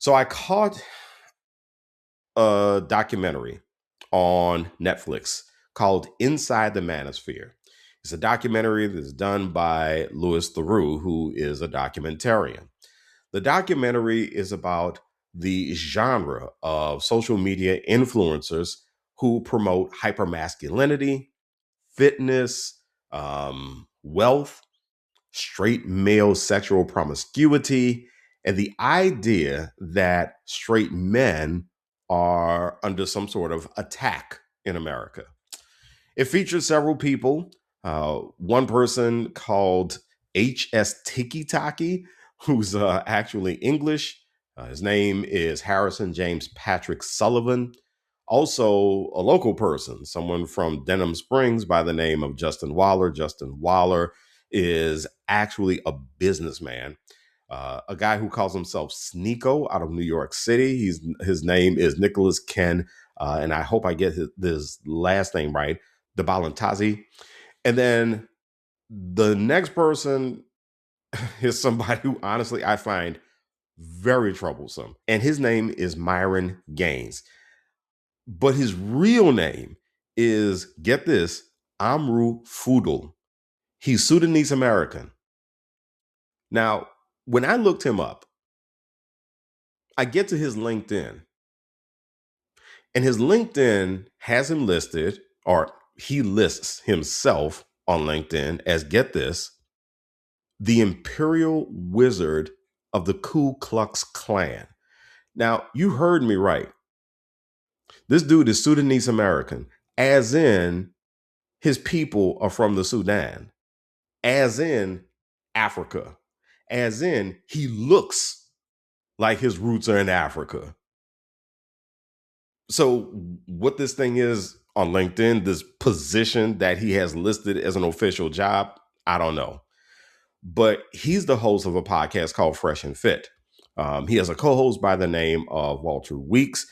So I caught a documentary on Netflix called Inside the Manosphere. It's a documentary that's done by Louis Theroux, who is a documentarian. The documentary is about the genre of social media influencers who promote hypermasculinity, fitness, wealth, straight male sexual promiscuity, and the idea that straight men are under some sort of attack in America. It features several people. One person called H.S. Tiki Taki, who's actually English. His name is Harrison James Patrick Sullivan. Also, a local person, someone from Denham Springs by the name of Justin Waller. Justin Waller is actually a businessman, a guy who calls himself Sneeko out of New York City. His name is Nicholas Ken, and I hope I get his last name right, the Balantazi. And then the next person is somebody who honestly I find very troublesome. And his name is Myron Gaines. But his real name is, get this, Amru Fudul. He's Sudanese American. Now, when I looked him up, I get to his LinkedIn, and his LinkedIn has him listed, or he lists himself on LinkedIn as, get this, the Imperial Wizard of the Ku Klux Klan. Now, you heard me right. This dude is Sudanese American, as in his people are from the Sudan, as in Africa, as in he looks like his roots are in Africa. So, what this thing is on LinkedIn, this position that he has listed as an official job, I don't know. But he's the host of a podcast called Fresh and Fit. He has a co-host by the name of Walter Weeks,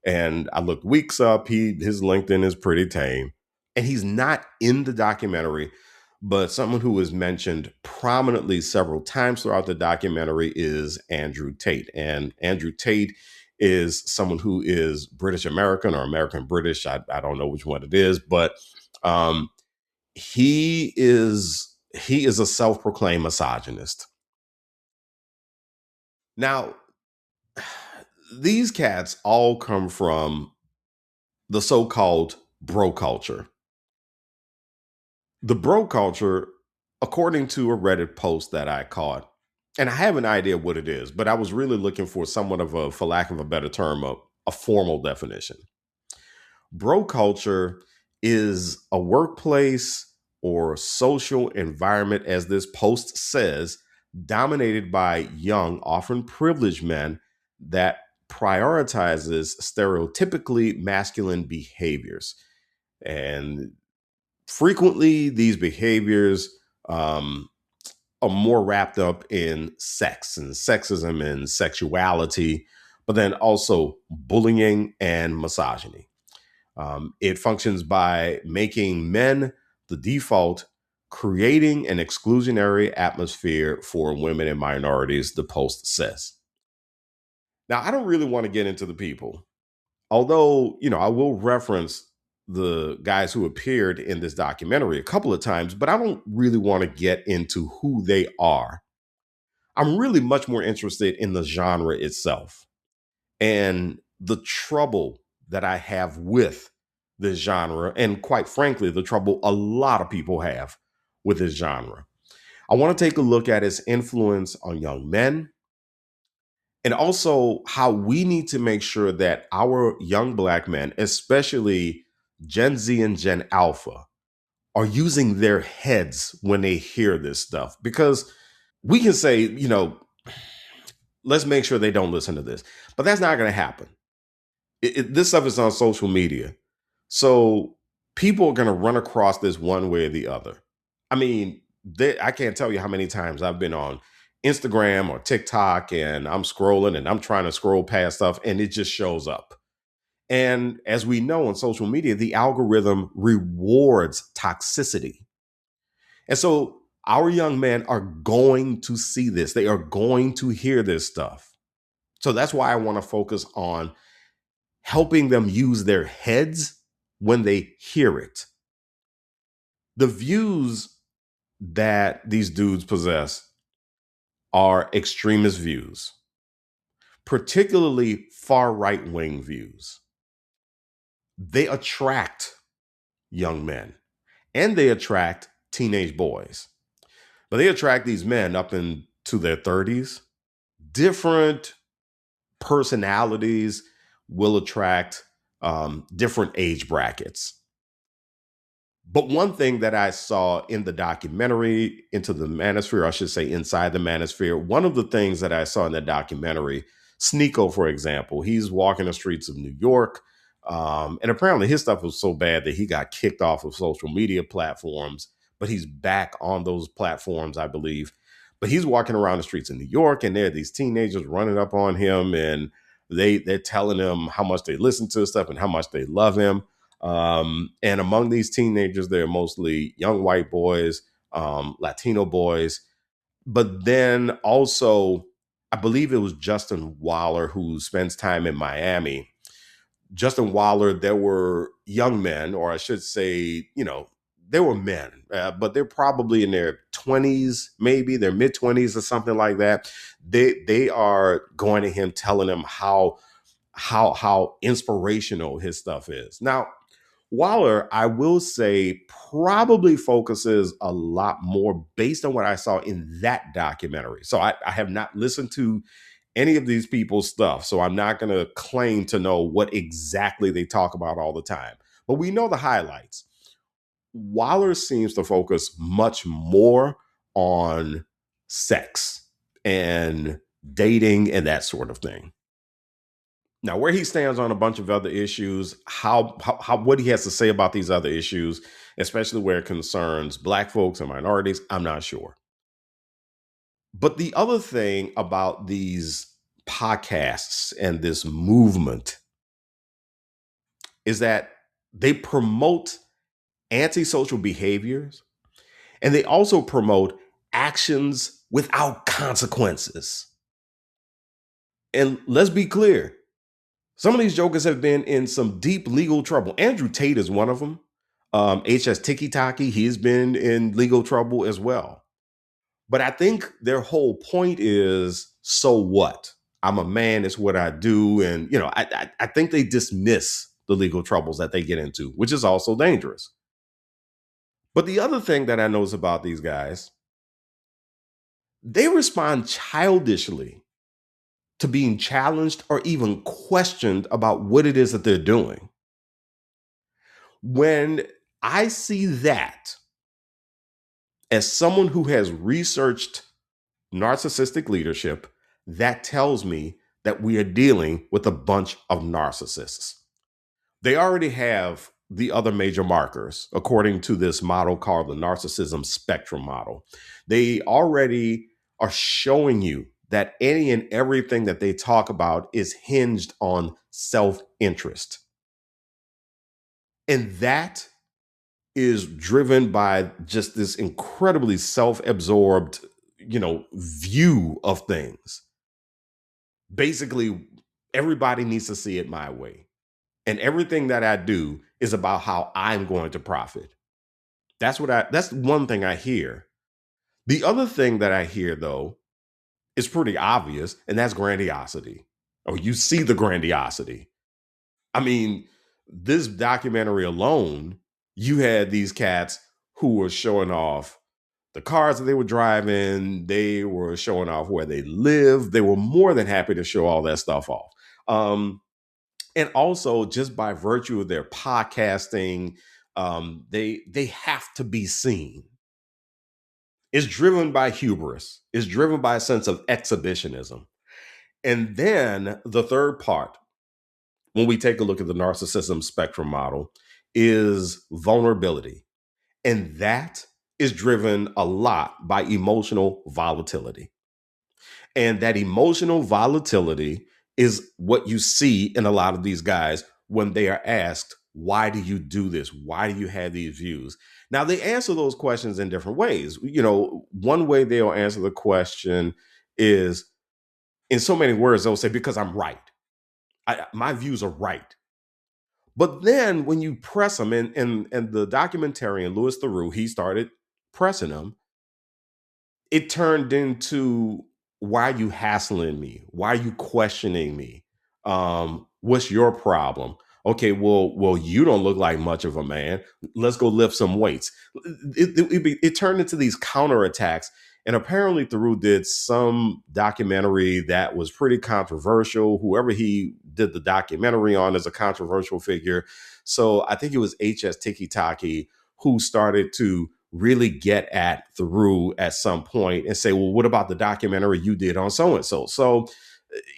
and I looked Weeks up. His LinkedIn is pretty tame, and he's not in the documentary. But someone who is mentioned prominently several times throughout the documentary is Andrew Tate, and Andrew Tate is someone who is British American or American British. I don't know which one it is, but um, he is a self-proclaimed misogynist. Now, these cats all come from the so-called bro culture. The bro culture, according to a Reddit post that I caught, and I have an idea what it is, but I was really looking for somewhat of a, for lack of a better term, a formal definition. Bro culture is a workplace or social environment, as this post says, dominated by young, often privileged men that prioritizes stereotypically masculine behaviors. And frequently, these behaviors are more wrapped up in sex and sexism and sexuality, but then also bullying and misogyny. It functions by making men the default, creating an exclusionary atmosphere for women and minorities, the post says. Now, I don't really want to get into the people, although, I will reference the guys who appeared in this documentary a couple of times, but I don't really want to get into who they are. I'm really much more interested in the genre itself and the trouble that I have with this genre, and quite frankly, the trouble a lot of people have with this genre. I want to take a look at its influence on young men and also how we need to make sure that our young Black men, especially Gen Z and Gen Alpha, are using their heads when they hear this stuff. Because we can say, let's make sure they don't listen to this, but that's not going to happen. This stuff is on social media. So people are going to run across this one way or the other. I mean, I can't tell you how many times I've been on Instagram or TikTok and I'm scrolling and I'm trying to scroll past stuff and it just shows up. And as we know on social media, the algorithm rewards toxicity. And so our young men are going to see this. They are going to hear this stuff. So that's why I want to focus on helping them use their heads when they hear it. The views that these dudes possess are extremist views, particularly far right wing views. They attract young men and they attract teenage boys, but they attract these men up into their 30s. Different personalities will attract different age brackets. But one thing that I saw in the documentary, Into the Manosphere, I should say Inside the Manosphere, one of the things that I saw in the documentary, Sneeko, for example, he's walking the streets of New York. And apparently his stuff was so bad that he got kicked off of social media platforms, but he's back on those platforms, I believe. But he's walking around the streets of New York, and there are these teenagers running up on him, and they're telling him how much they listen to his stuff and how much they love him. And among these teenagers, they're mostly young white boys, Latino boys. But then also, I believe it was Justin Waller who spends time in Miami. Justin Waller, there were young men, or I should say, they were men, but they're probably in their 20s, maybe their mid 20s or something like that. They are going to him, telling him how inspirational his stuff is. Now, Waller, I will say, probably focuses a lot more based on what I saw in that documentary. So I have not listened to any of these people's stuff, so I'm not going to claim to know what exactly they talk about all the time. But we know the highlights. Waller seems to focus much more on sex and dating and that sort of thing. Now, where he stands on a bunch of other issues, how what he has to say about these other issues, especially where it concerns Black folks and minorities, I'm not sure. But the other thing about these podcasts and this movement is that they promote antisocial behaviors, and they also promote actions without consequences. And let's be clear, some of these jokers have been in some deep legal trouble. Andrew Tate is one of them. HS Tiki Taki, he's been in legal trouble as well. But I think their whole point is, so what? I'm a man, it's what I do. And, I think they dismiss the legal troubles that they get into, which is also dangerous. But the other thing that I notice about these guys, they respond childishly to being challenged or even questioned about what it is that they're doing. When I see that, as someone who has researched narcissistic leadership, that tells me that we are dealing with a bunch of narcissists. They already have the other major markers, according to this model called the narcissism spectrum model. They already are showing you that any and everything that they talk about is hinged on self-interest. And that is driven by just this incredibly self-absorbed, view of things. Basically, everybody needs to see it my way. And everything that I do is about how I'm going to profit. That's one thing I hear. The other thing that I hear, though, is pretty obvious, and that's grandiosity. Oh, you see the grandiosity. I mean, this documentary alone, you had these cats who were showing off the cars that they were driving. They were showing off where they live. They were more than happy to show all that stuff off. And also, just by virtue of their podcasting, they have to be seen. It's driven by hubris. It's driven by a sense of exhibitionism. And then the third part, when we take a look at the narcissism spectrum model, is vulnerability. And that is driven a lot by emotional volatility. And that emotional volatility is what you see in a lot of these guys when they are asked, why do you do this? Why do you have these views? Now, they answer those questions in different ways. One way they'll answer the question is, In so many words, they'll say, because I'm right. My views are right. But then when you press them, and the documentarian, Louis Theroux, he started pressing them, it turned into, why are you hassling me? Why are you questioning me? What's your problem? Okay, well, you don't look like much of a man. Let's go lift some weights. It turned into these counterattacks. And apparently Theroux did some documentary that was pretty controversial. Whoever he did the documentary on is a controversial figure. So I think it was HS Tiki Taki who started to really get at Theroux at some point and say, well, what about the documentary you did on so and so? So,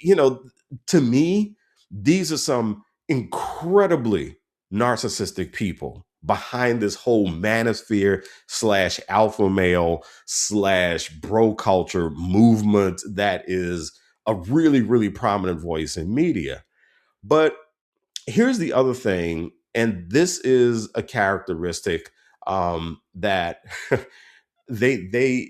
you know, to me, these are some incredibly narcissistic people behind this whole manosphere slash alpha male slash bro culture movement that is a really, really prominent voice in media. But here's the other thing, and this is a characteristic that they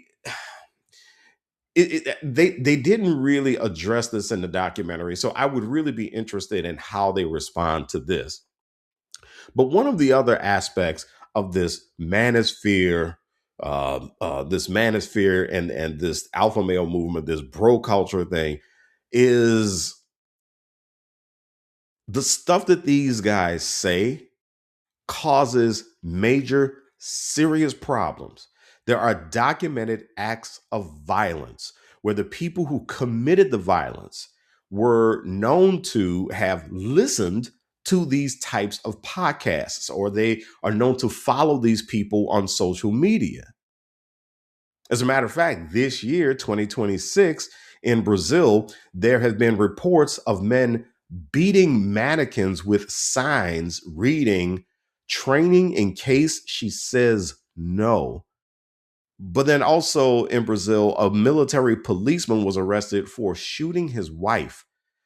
they didn't really address this in the documentary. So I would really be interested in how they respond to this. But one of the other aspects of this manosphere and this alpha male movement, this bro culture thing, is the stuff that these guys say causes major, serious problems. There are documented acts of violence where the people who committed the violence were known to have listened to these types of podcasts, or they are known to follow these people on social media. As a matter of fact, this year, 2026, in Brazil, there have been reports of men beating mannequins with signs reading, training in case she says no. But then also in Brazil, a military policeman was arrested for shooting his wife,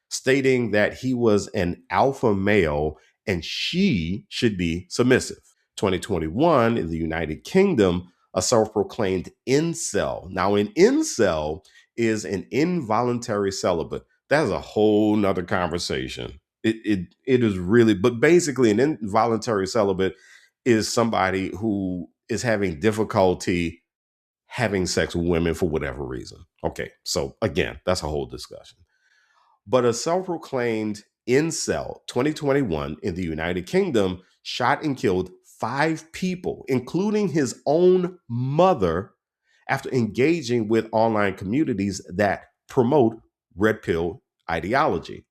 stating that he was an alpha male and she should be submissive. 2021 in the United Kingdom, a self-proclaimed incel. Now, an incel is an involuntary celibate. That's a whole nother conversation. It is really, but basically, an involuntary celibate is somebody who is having difficulty having sex with women for whatever reason. Okay, so again, that's a whole discussion. But a self proclaimed incel, 2021 in the United Kingdom, shot and killed 5 people, including his own mother, after engaging with online communities that promote red pill ideology.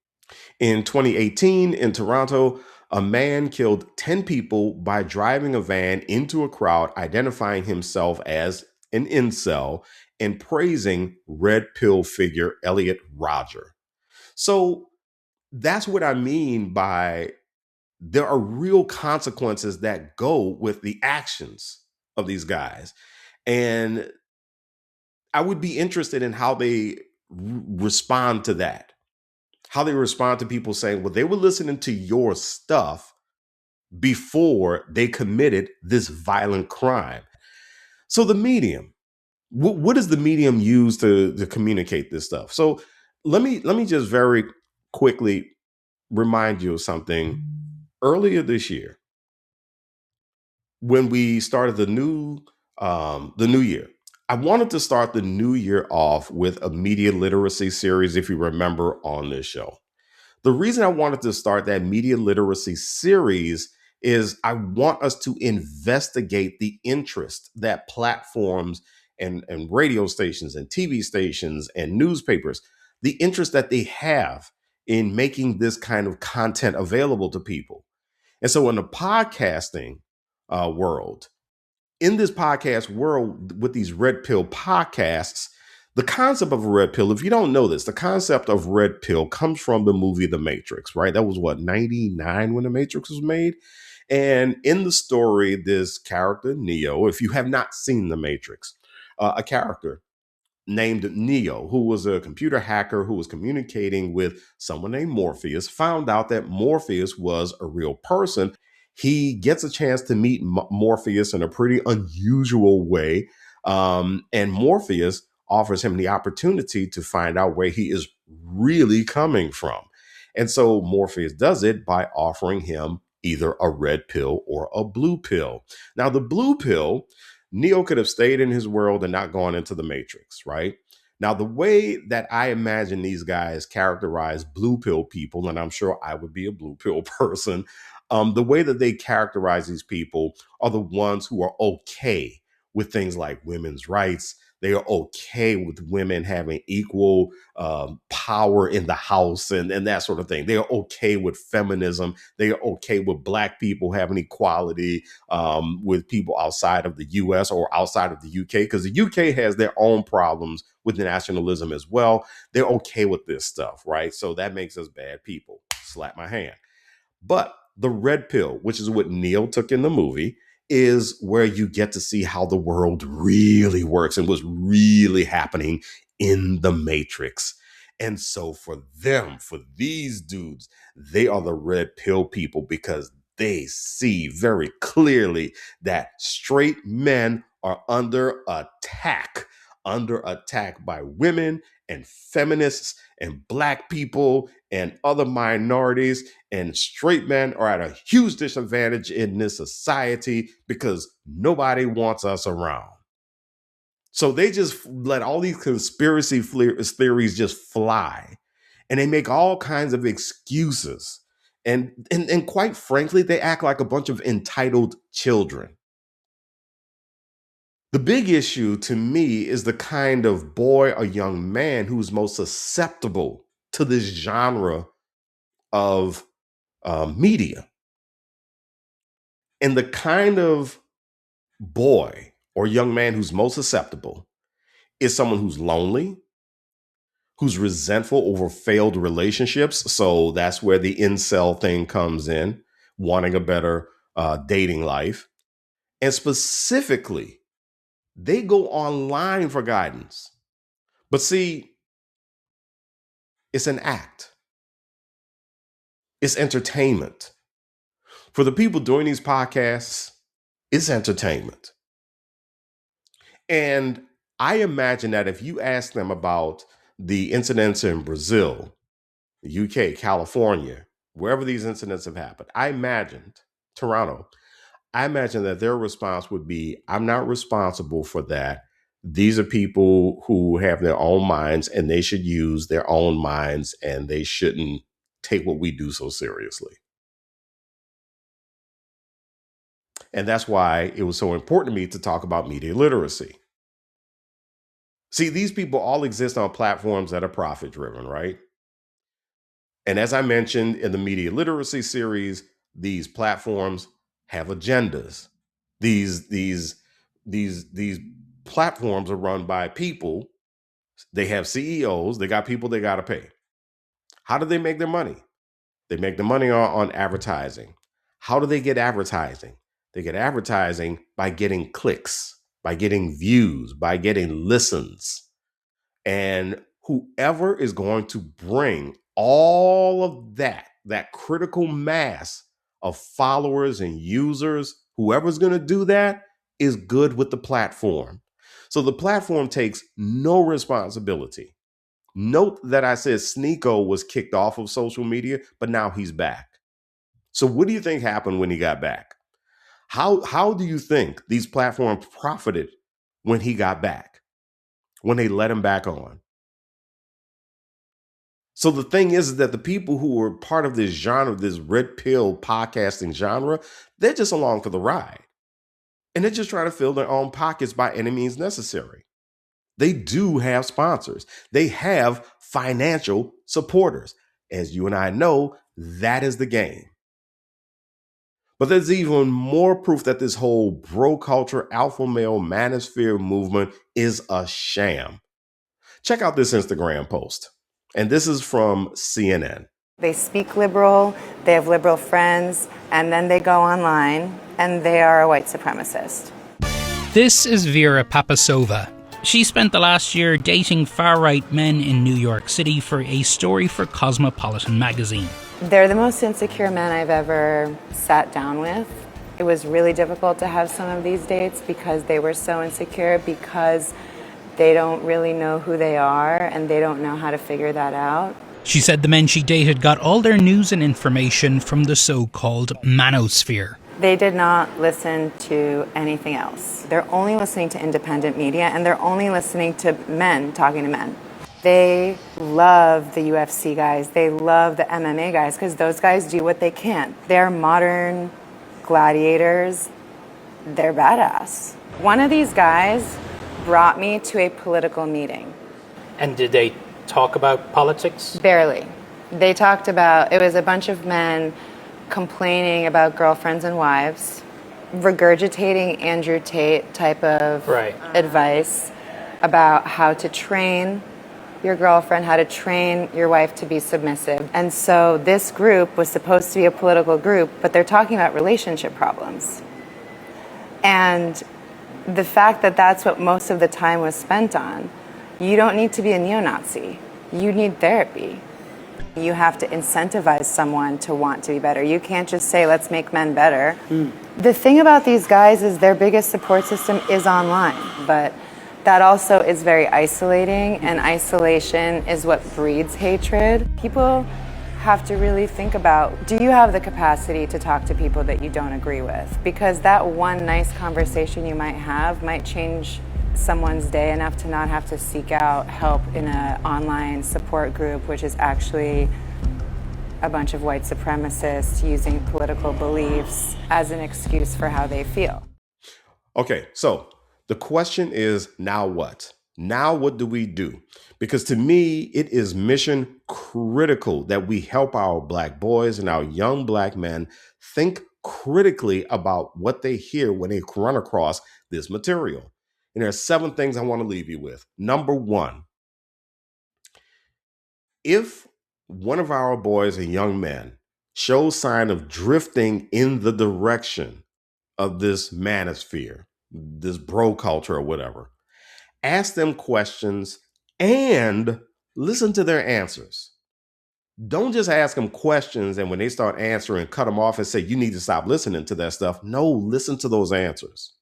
In 2018, in Toronto, a man killed 10 people by driving a van into a crowd, identifying himself as an incel and praising red pill figure Elliot Rodger. So that's what I mean by, there are real consequences that go with the actions of these guys. And I would be interested in how they respond to that, how they respond to people saying, well, they were listening to your stuff before they committed this violent crime. So the medium, what does the medium use to communicate this stuff? So let me just very quickly remind you of something. Earlier this year, when we started the new year, I wanted to start the new year off with a media literacy series, if you remember, on this show. The reason I wanted to start that media literacy series is I want us to investigate the interest that platforms and radio stations and TV stations and newspapers, the interest that they have in making this kind of content available to people. And so in the podcasting world, in this podcast world with these red pill podcasts, the concept of a red pill, if you don't know this, the concept of red pill comes from the movie The Matrix, right? That was what, 99 when The Matrix was made? And in the story, this character, Neo, if you have not seen The Matrix, a character named Neo, who was a computer hacker who was communicating with someone named Morpheus, found out that Morpheus was a real person. He gets a chance to meet Morpheus in a pretty unusual way. And Morpheus offers him the opportunity to find out where he is really coming from. And so Morpheus does it by offering him either a red pill or a blue pill. Now, the blue pill, Neo could have stayed in his world and not gone into the Matrix, right? Now, the way that I imagine these guys characterize blue pill people, and I'm sure I would be a blue pill person, the way that they characterize these people are the ones who are okay with things like women's rights. They are okay with women having equal power in the house and that sort of thing. They are okay with feminism. They are okay with Black people having equality with people outside of the US or outside of the UK, because the UK has their own problems with nationalism as well. They're okay with this stuff, right? So that makes us bad people. Slap my hand. But the red pill, which is what Neo took in the movie, is where you get to see how the world really works and what's really happening in the Matrix. And so for them, for these dudes, they are the red pill people because they see very clearly that straight men are under attack by women and feminists and Black people and other minorities, and straight men are at a huge disadvantage in this society because nobody wants us around. So they just let all these conspiracy theories just fly, and they make all kinds of excuses. And quite frankly, they act like a bunch of entitled children. The big issue to me is the kind of boy or young man who's most susceptible to this genre of media. And the kind of boy or young man who's most susceptible is someone who's lonely, who's resentful over failed relationships. So that's where the incel thing comes in, wanting a better dating life. And specifically, they go online for guidance. But see, it's an act. It's entertainment. For the people doing these podcasts, it's entertainment. And I imagine that if you ask them about the incidents in Brazil, the UK, California, wherever these incidents have happened, Toronto, I imagine that their response would be, I'm not responsible for that. These are people who have their own minds and they should use their own minds and they shouldn't take what we do so seriously. And that's why it was so important to me to talk about media literacy. See, these people all exist on platforms that are profit driven, right? And as I mentioned in the media literacy series, these platforms have agendas. These platforms are run by people. They have CEOs. They got people they got to pay. How do they make their money? They make the money on advertising. How do they get advertising? They get advertising by getting clicks, by getting views, by getting listens. And whoever is going to bring all of that critical mass of followers and users, whoever's going to do that is good with the platform. So the platform takes no responsibility. Note that I said Sneeko was kicked off of social media, but now he's back. So what do you think happened when he got back? How do you think these platforms profited when he got back, when they let him back on? So the thing is that the people who were part of this genre, this red pill podcasting genre, they're just along for the ride. And they're just trying to fill their own pockets by any means necessary. They do have sponsors. They have financial supporters. As you and I know, that is the game. But there's even more proof that this whole bro culture, alpha male, manosphere movement is a sham. Check out this Instagram post. And this is from CNN. They speak liberal, they have liberal friends, and then they go online and they are a white supremacist. This is Vera Papasova. She spent the last year dating far-right men in New York City for a story for Cosmopolitan magazine. They're the most insecure men I've ever sat down with. It was really difficult to have some of these dates because they were so insecure, because they don't really know who they are and they don't know how to figure that out. She said the men she dated got all their news and information from the so-called Manosphere. They did not listen to anything else. They're only listening to independent media, and they're only listening to men talking to men. They love the UFC guys. They love the MMA guys because those guys do what they can. They're modern gladiators. They're badass. One of these guys brought me to a political meeting. And did they talk about politics? Barely. They talked about, it was a bunch of men complaining about girlfriends and wives, regurgitating Andrew Tate type of advice about how to train your girlfriend, how to train your wife to be submissive. And so this group was supposed to be a political group, but they're talking about relationship problems. And the fact that that's what most of the time was spent on, you don't need to be a neo-Nazi. You need therapy. You have to incentivize someone to want to be better. You can't just say, let's make men better. The thing about these guys is their biggest support system is online, but that also is very isolating, and isolation is what breeds hatred. People have to really think about, do you have the capacity to talk to people that you don't agree with? Because that one nice conversation you might have might change someone's day enough to not have to seek out help in an online support group, which is actually a bunch of white supremacists using political beliefs as an excuse for how they feel. Okay, so the question is, now what? Now what do we do? Because to me, it is mission critical that we help our Black boys and our young Black men think critically about what they hear when they run across this material. And there are 7 things I want to leave you with. Number 1, if one of our boys and young men shows sign of drifting in the direction of this manosphere, this bro culture or whatever, ask them questions and listen to their answers. Don't just ask them questions and when they start answering, cut them off and say, you need to stop listening to that stuff. No, listen to those answers.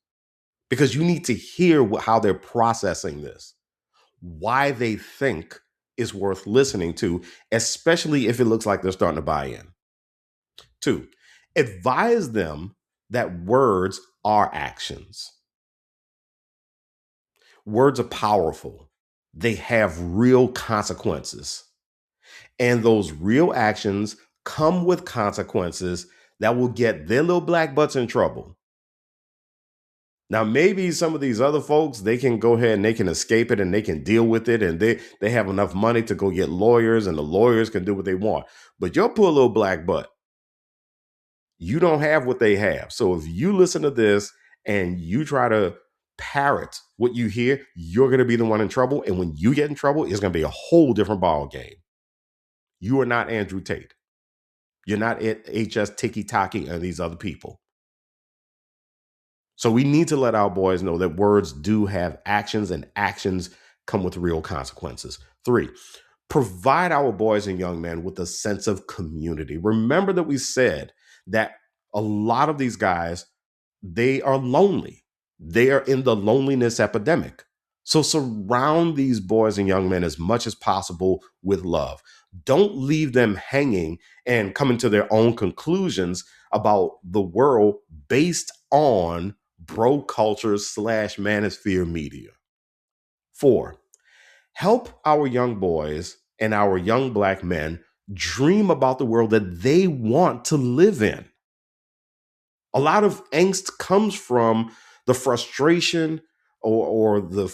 Because you need to hear how they're processing this, why they think is worth listening to, especially if it looks like they're starting to buy in. 2, advise them that words are actions. Words are powerful. They have real consequences. And those real actions come with consequences that will get their little black butts in trouble. Now, maybe some of these other folks, they can go ahead and they can escape it and they can deal with it. And they have enough money to go get lawyers and the lawyers can do what they want. But your poor little black butt, you don't have what they have. So if you listen to this and you try to parrot what you hear, you're going to be the one in trouble. And when you get in trouble, it's going to be a whole different ball game. You are not Andrew Tate. You're not HS Tiki Taki and these other people. So we need to let our boys know that words do have actions and actions come with real consequences. 3, provide our boys and young men with a sense of community. Remember that we said that a lot of these guys, they are lonely. They are in the loneliness epidemic. So surround these boys and young men as much as possible with love. Don't leave them hanging and coming to their own conclusions about the world based on bro culture / manosphere media. 4, help our young boys and our young Black men dream about the world that they want to live in. A lot of angst comes from the frustration or the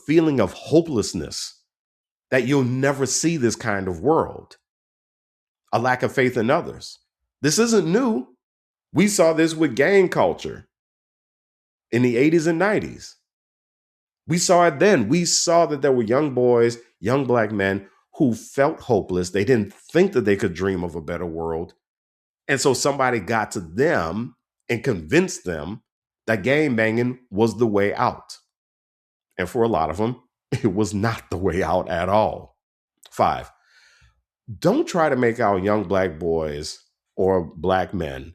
feeling of hopelessness that you'll never see this kind of world. A lack of faith in others. This isn't new. We saw this with gang culture in the 80s and 90s. We saw it then. We saw that there were young boys, young Black men who felt hopeless. They didn't think that they could dream of a better world. And so somebody got to them and convinced them that gang banging was the way out. And for a lot of them, it was not the way out at all. 5, don't try to make our young Black boys or Black men,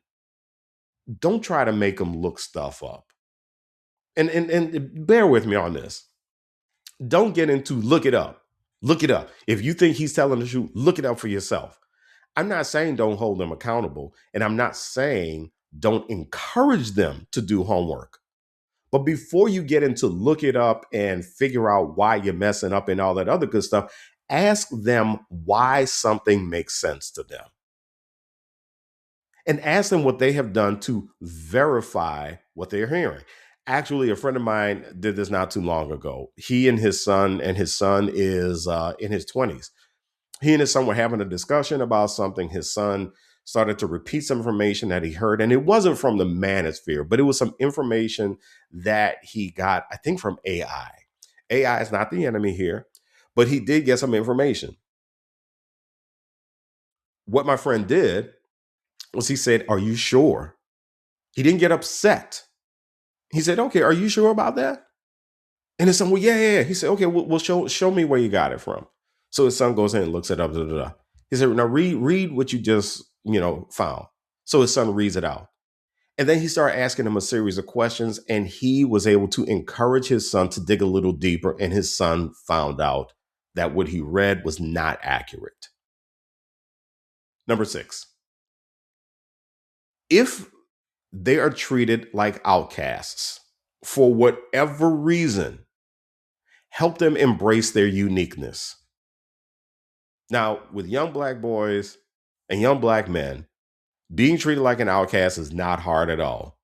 don't try to make them look stuff up. And bear with me on this. Don't get into look it up. Look it up. If you think he's telling the truth, look it up for yourself. I'm not saying don't hold them accountable, and I'm not saying don't encourage them to do homework. But before you get into look it up and figure out why you're messing up and all that other good stuff, ask them why something makes sense to them. And ask them what they have done to verify what they're hearing. Actually, a friend of mine did this not too long ago. He and his son is in his 20s. He and his son were having a discussion about something. His son started to repeat some information that he heard, and it wasn't from the Manosphere, but it was some information that he got, I think, from AI. AI is not the enemy here, but he did get some information. What my friend did was he said, "Are you sure?" He didn't get upset. He said, "Okay, are you sure about that?" And his son, "Well, yeah. He said, "Okay, well, show me where you got it from." So his son goes in and looks it up. He said, "Now read what you just found." So his son reads it out, and then he started asking him a series of questions, and he was able to encourage his son to dig a little deeper. And his son found out that what he read was not accurate. Number 6, if they are treated like outcasts for whatever reason, help them embrace their uniqueness. Now, with young Black boys and young Black men, being treated like an outcast is not hard at all.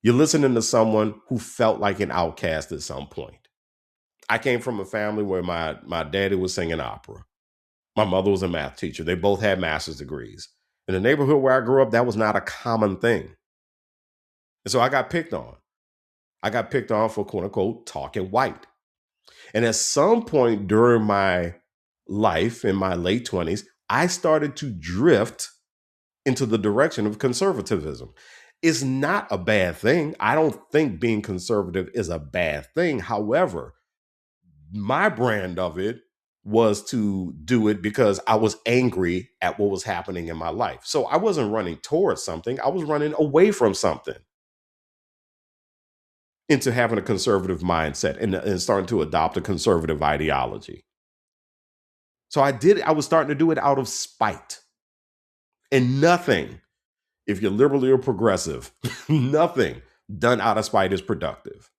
You're listening to someone who felt like an outcast at some point. I came from a family where my daddy was singing opera. My mother was a math teacher. They both had master's degrees. In the neighborhood where I grew up, that was not a common thing. And so I got picked on. I got picked on for, quote unquote, talking white. And at some point during my life, in my late 20s, I started to drift into the direction of conservatism. It's not a bad thing. I don't think being conservative is a bad thing. However, my brand of it was to do it because I was angry at what was happening in my life. So I wasn't running towards something. I was running away from something into having a conservative mindset and starting to adopt a conservative ideology. So I was starting to do it out of spite. And nothing, if you're liberal or progressive, nothing done out of spite is productive.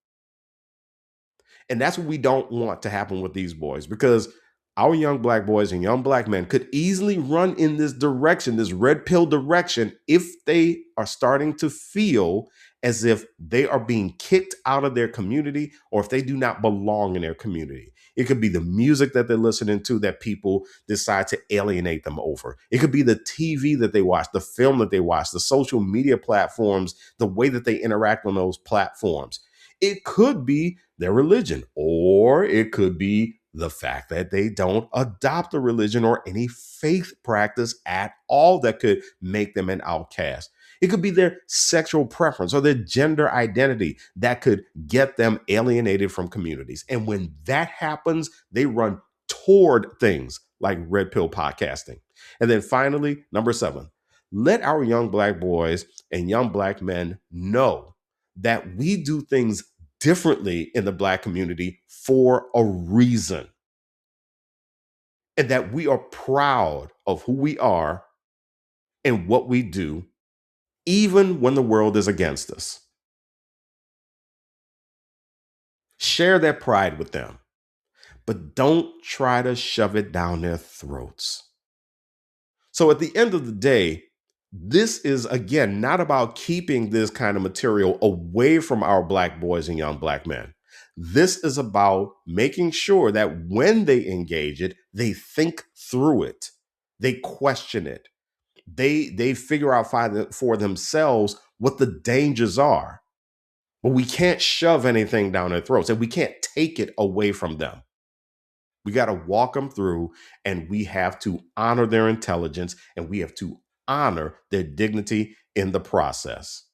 And that's what we don't want to happen with these boys, because our young Black boys and young Black men could easily run in this direction, this red pill direction, if they are starting to feel as if they are being kicked out of their community or if they do not belong in their community. It could be the music that they're listening to that people decide to alienate them over. It could be the TV that they watch, the film that they watch, the social media platforms, the way that they interact on those platforms. It could be their religion, or it could be the fact that they don't adopt a religion or any faith practice at all that could make them an outcast. It could be their sexual preference or their gender identity that could get them alienated from communities. And when that happens, they run toward things like red pill podcasting. And then finally, number 7, let our young Black boys and young Black men know that we do things differently in the Black community for a reason. And that we are proud of who we are and what we do, even when the world is against us. Share that pride with them, but don't try to shove it down their throats. So at the end of the day, this is, again, not about keeping this kind of material away from our Black boys and young Black men. This is about making sure that when they engage it, they think through it. They question it. They figure out for themselves what the dangers are. But we can't shove anything down their throats, and we can't take it away from them. We got to walk them through, and we have to honor their intelligence, and we have to honor their dignity in the process.